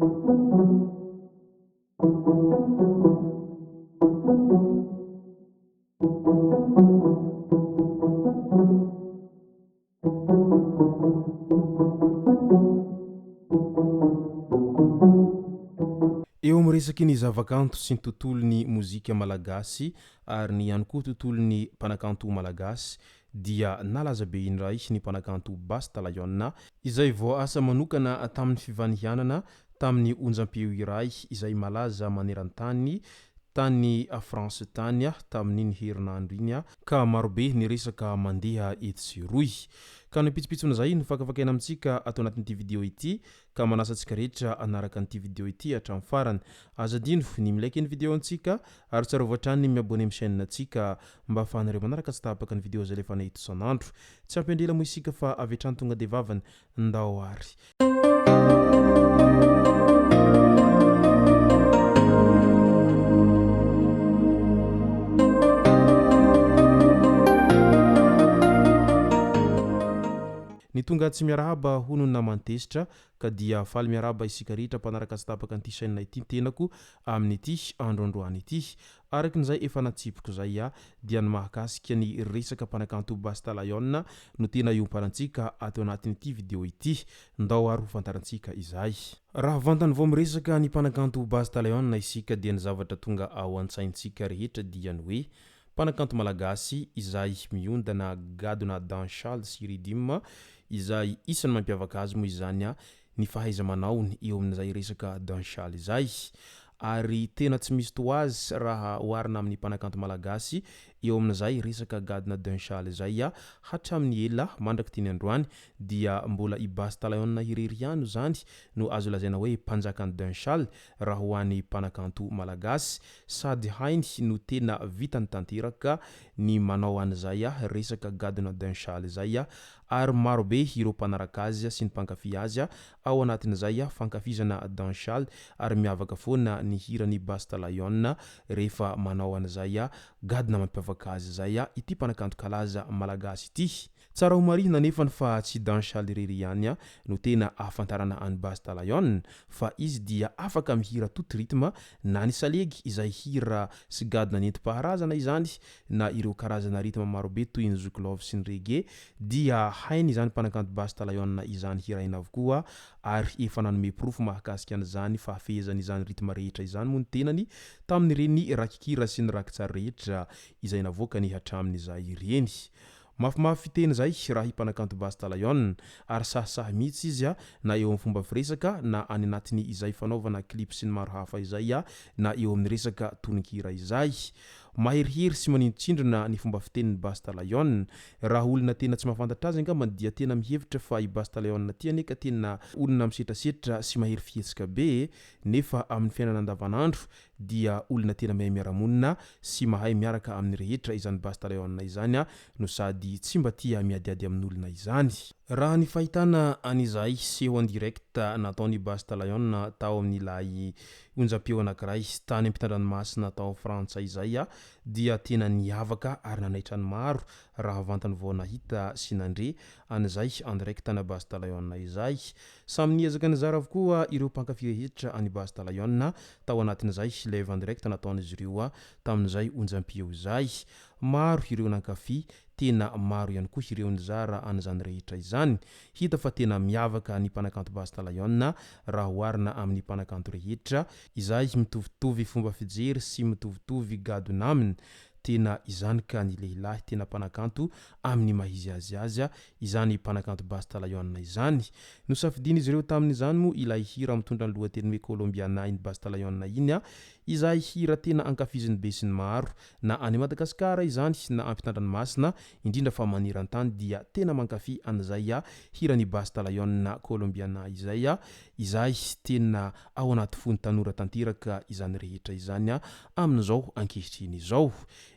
Eo miresaky ny zavakanto sy ny tontolon'ny mozika malagasy ary ny ihany koa tontolon'ny mpanakanto malagasy dia nalaza be indray ny mpanakanto Basta Lion izay voasa manokana tamin'ny fivanihanana tamin'ny onjam-peo iray izay malaza maneran-tany tany France tany tamin'iny herinandro iny ka marobe ny resaka mandeha ety sy roy ka ny pitsopitsona zay nifakafakaina amintsika atao anatin'ity video ity ka manasa antsika rehetra anaraka an'ity video ity hatramin'ny farany azadino ny milaiky ny video antsika ary tsara voatrany miabone amin'ny chaîne antsika mba ahafahanareo manaraka tsy tapaka ny video zay lefa nahito isan'andro tsy ampendrela mo isika fa avy hatrany tonga de vavany ndao ary ny tonga tsy miarahaba hono namantesitra ka dia faly miarahaba isika rehetra mpanaraka tsy tapaka an'ity chaîne ity tenako amin'ity androandroany ity araky n'izay efa natsipiko zay dia ny mahakasika ny resaka mpanakanto Basta Lion no tena iomparantsika atao anatin'ity video ity ndao ary ho fantarantsika izay raha vantany vao miresaka ny mpanakanto Basta Lion isika dia ny zavatra tonga ao an-tsaintsika rehetra dia ny hoe mpanakanto malagasy izay miondana gadona dansal sy rythme izay isany mampiavaka azy moa izany ny fahaiza manaony eo amin'izay resaka dansal izay ary tena tsy misy toazy raha oharina amin'ny mpanakanto malagasy eo amin'izay resaka gadona dansal izay hatramin'ny ela mandraky tiny androany dia mbola i Basta Lion irery ihany zany no azo lazaina hoe mpanjakan'ny dansal raha ho an'ny mpanakanto malagasy sady hainy no tena vitany tanteraka ny manao an'izay resaka gadona dansal izay ary marobe ireo mpanaraka azy sy ny mpankafy azy ao anatin'izay fankafizana dansal ary miavaka foana ny hirany Basta Lion rehefa manao an'izay gadona mampiavaka azy zay ity mpanakanto kalaza malagasy ity tsara ho marina nefa fa tsy dansal irery ihany no tena ahafantarana any Basta Lion fa izy dia afaka mihira tout rythme na ny salegy izay hira sy gadona nentim-paharazana izany na ireo karazana rythme marobe toy ny zouk-love sy ny reggae dia hainy izany mpanakanto Basta Lion izany hiraina avokoa ary efa nanome proof mahakasika an'izany fa hafehezany izany rythme rehetra izany moa ny tenany tamin'ireny rakikira sy ny rakitsary rehetra izay navoakany hatramin'izay ireny mafimafy teny zay raha mpanakanto Basta Lion ary sahisahy mihitsy izy na eo amin'ny fomba firesaka na any anatiny izay fanaovana clip sy ny maro hafa izay na eo amin'ny resaka tononkira izay maherihery sy manindrotsindrona ny fomba fitenin'ny Basta Lion raha olona tena tsy mahafantatra azy angamba dia tena mihevitra fa i Basta Lion ty aneka tena olona misetrasetra sy mahery fihetsika be nefa amin'ny fiainana andavanandro dia olona tena mahay miaramonina sy mahay miaraka amin'ny rehetra izany Basta Lion izany no sady tsy mba tia miadiady amin'olona izany raha ny fahitana an'izay seho en direct nataony Basta Lion tao amin'ilay onjam-peo anankiray tany ampitan-dranomasina tao Frantsa izay dia tena niavaka ary nanaitra ny maro raha vantany vao nahita sy nandre an'izay en direct na Basta Lion izay samy niezaka nizara avokoa ireo mpankafy rehetra any Basta Lion tao anatin'izay live en direct nataon'izy ireo tamin'izay onjam-peo izay maro ireo nankafy tena maro ihany koa ireo nizara an'izany rehetra izany hita fa tena miavaka ny mpanakanto Basta Lion raha oharina amin'ny mpanakanto rehetra izay mitovitovy fomba fijery sy mitovitovy gadona aminy tena izany ka ny lehilahy tena mpanakanto amin'ny mahizy azy izany mpanakanto Basta Lion izany no safidiny izy ireo tamin'izany moa ilay hira mitondra ny lohateny hoe Colombiana iny Basta Lion iny izay hira tena ankafiziny be sy ny maro na any Madagasikara izany na ampitan-dranomasina indrindra fa maneran-tany dia tena mankafy an'izay hirany Basta Lion Colombiana izay tena ao anaty fony tanora tanteraka izany rehetra izany amin'izao ankehitriny izao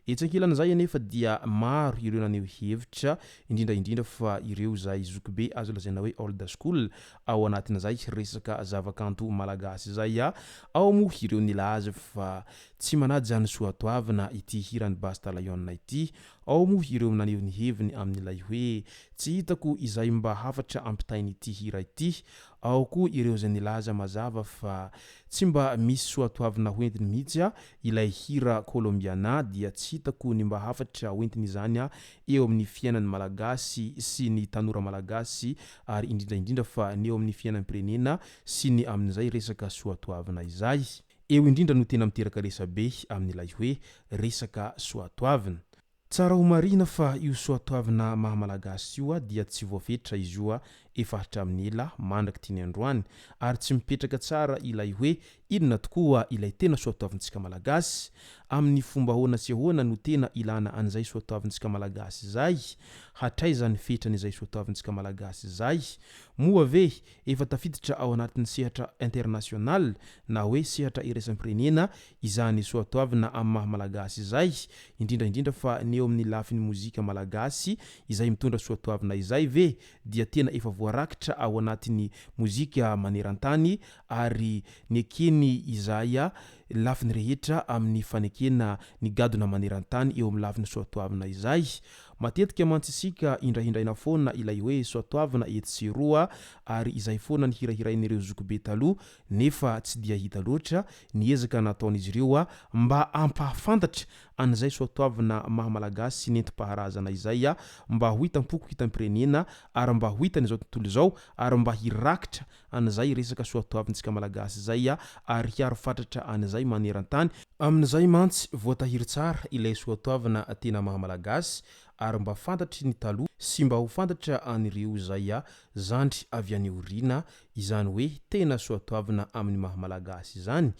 etsankilana nefa dia maro ireo naneho hevitra indrindra fa ireo zay zokibe azo lazaina hoe old school ao anatin'izay resaka zavakanto malagasy izay ao moa ireo nilaza fa tsy manaja ny soatoavina ity hirany Bastalayon ity. Ao moa ireo naneho ny heviny amin'ilay hoe tsy hitako izay mba hafatra ampitainy ity hira ity. Ao koa ireo zay nilaza mazava fa tsy mba misy soatoavina hoentiny mihitsy ilay hira kolombiana dia tsy hitako ny mba hafatra hoentiny izany eo amin'ny fiainan'ny malagasy sy ny tanora malagasy ary indrindraindrindra fa ny eo amin'ny fiainan'ny pirenena sy ny amin'izay resaka soatoavina izay. Eo indrindra no tena miteraka resabe amin'ilay hoe resaka soatoavina. Tsara ho marina fa io soatoavina mahamalagasy io dia tsy voafetra izy io efa hatramin'ny ela mandraka tiany androany ary tsy mipetraka tsara ilay hoe inona tokoa ilay tena soatoavintsika malagasy amin'ny fomba hoana sy hoana no tena ilana an'izay soatoavintsika malagasy zay. Hatraizany fetran'izay soatoavintsika malagasy zay moa ve efa tafiditra ao anatin'ny sehatra international na hoe sehatra iraisam-pirenena izany soatoavina amin'ny mahamalagasy zay indrindraindrindra fa ny eo amin'ny lafin'ny mozika malagasy izay mitondra soatoavina izay ve dia tena efa voarakitra ao anatin'ny mozika maneran-tany ary ny ekeny izay lafiny rehetra amin'ny fanekena ny gadona maneran-tany eo amin'ny lafin'ny soatoavina izay. Matetika mantsisika indraindraina foana ilay hoe soatoavina etsiroa ary izay foana ny hirahirain'ireo zokobe taloha nefa tsy dia hita loatra ny ezaka nataon'izy ireo mba ampahafantatra an'izay soatoavina mahamalagasy sy nentim-paharazana izay mba ho hitam-poko hitam-pirenena ary mba ho hitany izao tontolo izao ary mba hirakitra an'izay resaka soatoavintsika malagasy zay ary hiaro fatratra an'izay maneran-tany amin'izay mantsy voatahiry tsara ilay soatoavina tena mahamalagasy ary mba fantatry ny taloha sy mba ho fantatra an'ireo zay zandry avy any orina izany hoe tena soatoavina amin'ny mahamalagasy izany.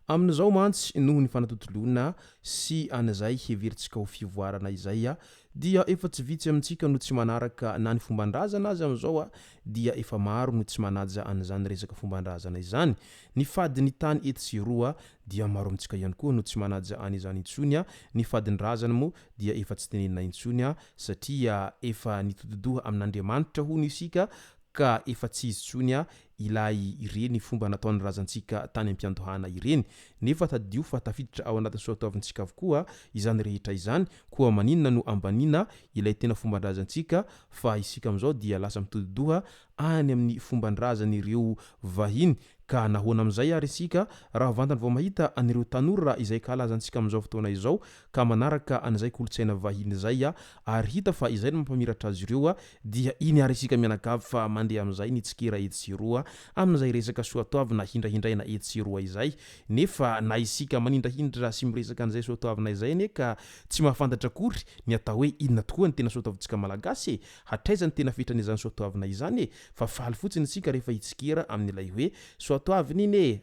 Amin'izao mantsy noho ny fanatotoloana sy an'izay heverintsika ho fivoarana izay dia efa tsy vitsy amintsika no tsy manaraka na ny fomban-drazana azy amin'izao dia efa maro no tsy manaja an'izany resaka fomban-drazana izany. Ny fadin'ny tany etsiroa dia maro amintsika ihany koa no tsy manaja an'izany intsony ny fadin'ny razana moa dia efa tsy tenenina intsony satria efa nitotodoha amin'Andriamanitra hono isika ka efa tsy izy tsony ilay ireny fomba nataon'ny razantsika tany am-piantohana ireny nefa tadio fa tafiditra ao anatin'ny soatoavintsika avokoa izany rehetra izany koa maninona no ambanina ilay tena fomban-drazantsika fa isika amin'izao dia lasa mitododoha any amin'ny fomban-drazan'ireo vahiny ka nahoana amin'izay ary isika raha vantany vao mahita an'ireo tanora izay kalazantsika amin'izao fotoana izao ka manaraka an'izay kolotsaina vahiny izay ary hita fa izay no mampamiratra azy ireo dia iny ary isika mianakavy fa mandeha amin'izay nitsikera etsiroa amin'izay resaka soatoavina hindrahindraina etsiroa izay nefa na isika manindrahindra sy miresaka an'izay soatoavina izay ane ka tsy mahafantatra akory ny atao hoe inona tokoa ny tena soatoavintsika malagasy hatraizany tena fetrany izany soatoavina izany fa faly fotsiny isika rehefa hitsikera amin'ilay hoe soatoavina iny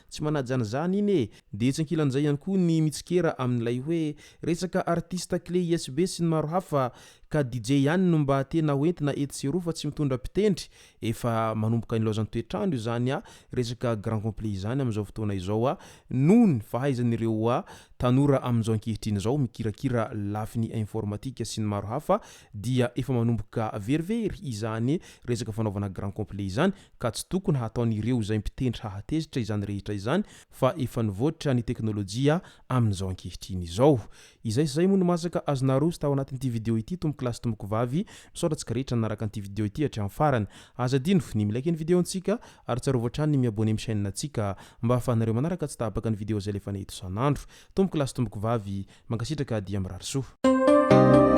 tsy manajana zany iny de tsy ankilan'izay ihany koa ny mitsikera amin'ilay hoe resaka artista clé USB sy ny maro hafa ka DJ ihany no mba tena hoentina etsiroa fa tsy mitondra mpitendry efa manomboka ny laozan'ny toetrandro izany resaka grand complet izany amin'izao fotoana izao noho ny fahaizan'ireo tanora amin'izao ankehitriny izao mikirakira lafiny informatika sy ny maro hafa dia efa manomboka verivery izany resaka fanaovana grand complet izany ka tsy tokony hataon'ireo izay mpitendry hahatezitra izany rehetra izany fa efa nivoatra ny teknôlôjia amin'izao ankehitriny izao. Izay moa no masaka azonareo sy tao anatin'ity video ity tomboklasy tomboko vavy misaotratsika rehetra nanaraka an'ity video ity hatramin'ny farany azadino ny milaiky ny video antsika ary tsara voatrany ny miabone amin'ny chaîne antsika mba ahafahanareo manaraka tsy tapaka ny video zay lefa neto isan'andro tomboklasy tomboko vavy mankasitraka dia mirary soa.